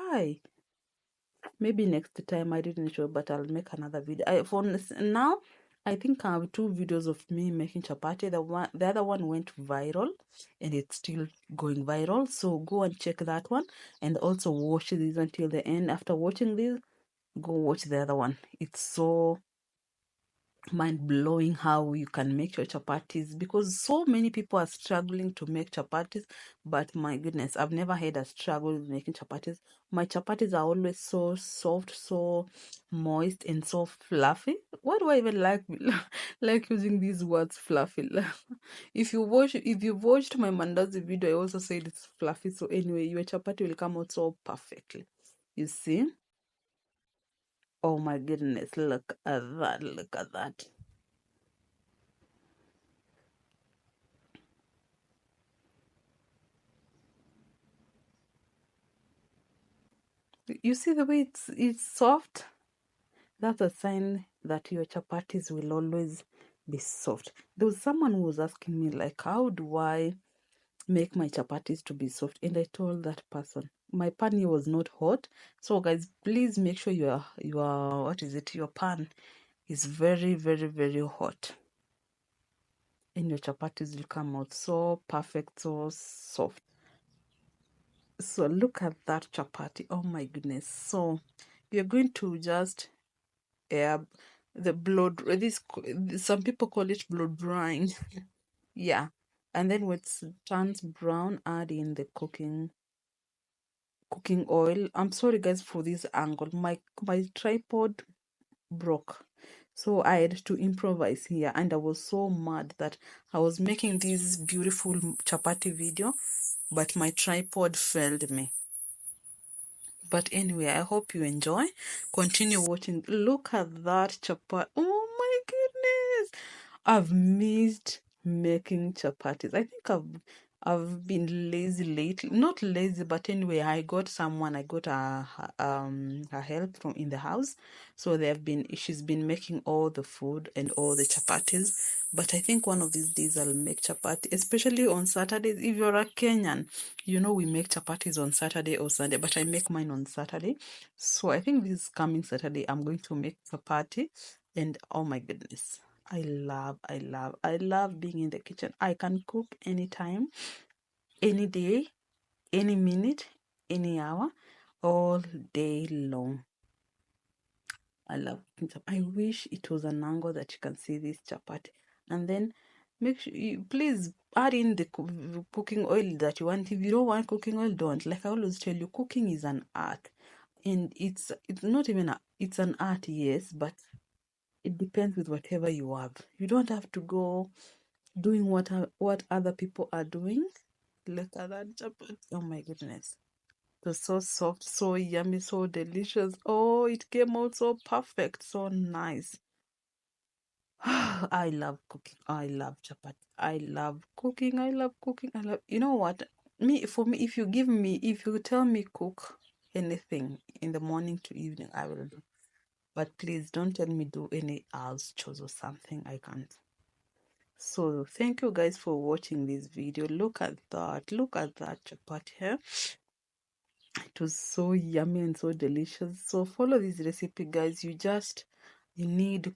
why? Maybe next time, I didn't show, but I'll make another video. Now, I think I have two videos of me making chapati. The other one went viral, and it's still going viral. So go and check that one, and also watch this until the end. After watching this, go watch the other one. It's so mind-blowing how you can make your chapatis, because so many people are struggling to make chapatis, but my goodness, I've never had a struggle with making chapatis. My chapatis are always so soft, so moist, and so fluffy. Why do I even like like using these words, fluffy? If you watched my mandazi video, I also said it's fluffy. So anyway, your chapati will come out so perfectly, you see. Oh my goodness, look at that, look at that. You see the way it's soft? That's a sign that your chapatis will always be soft. There was someone who was asking me, like, how do I make my chapatis to be soft? And I told that person, my pan here was not hot. So guys, please make sure your what is it? Your pan is very, very, very hot. And your chapatis will come out so perfect, so soft. So look at that chapati. Oh my goodness. So you're going to just yeah, the blood, some people call it blood drying. Yeah, and then when it turns brown, add in the cooking oil. I'm sorry guys for this angle, my tripod broke, so I had to improvise here, and I was so mad that I was making this beautiful chapati video, but my tripod failed me. But anyway, I hope you enjoy. Continue watching. Look at that chapati. Oh my goodness. I've missed making chapatis. I think I've been lazy lately. Not lazy, but anyway, I got a help from in the house. So she's been making all the food and all the chapatis. But I think one of these days I'll make chapati, especially on Saturdays. If you're a Kenyan, you know we make chapatis on Saturday or Sunday, but I make mine on Saturday. So I think this coming Saturday I'm going to make chapati, and oh my goodness. I love being in the kitchen. I can cook anytime, any day, any minute, any hour, all day long. I love cooking chapati. I wish it was an angle that you can see this chapati. And then make sure you please add in the cooking oil that you want. If you don't want cooking oil, don't. Like I always tell you, cooking is an art. And it's not even it's an art, yes, but it depends with whatever you have. You don't have to go doing what other people are doing. Look at that chapati. Oh my goodness. It was so soft, so yummy, so delicious. Oh, it came out so perfect, so nice. I love cooking. I love chapati. I love cooking. I love cooking. You know what? For me, if you tell me cook anything in the morning to evening, I will do. But please don't tell me do any house chores or something. I can't. So thank you guys for watching this video. Look at that. Look at that chapati here. It was so yummy and so delicious. So follow this recipe, guys. You need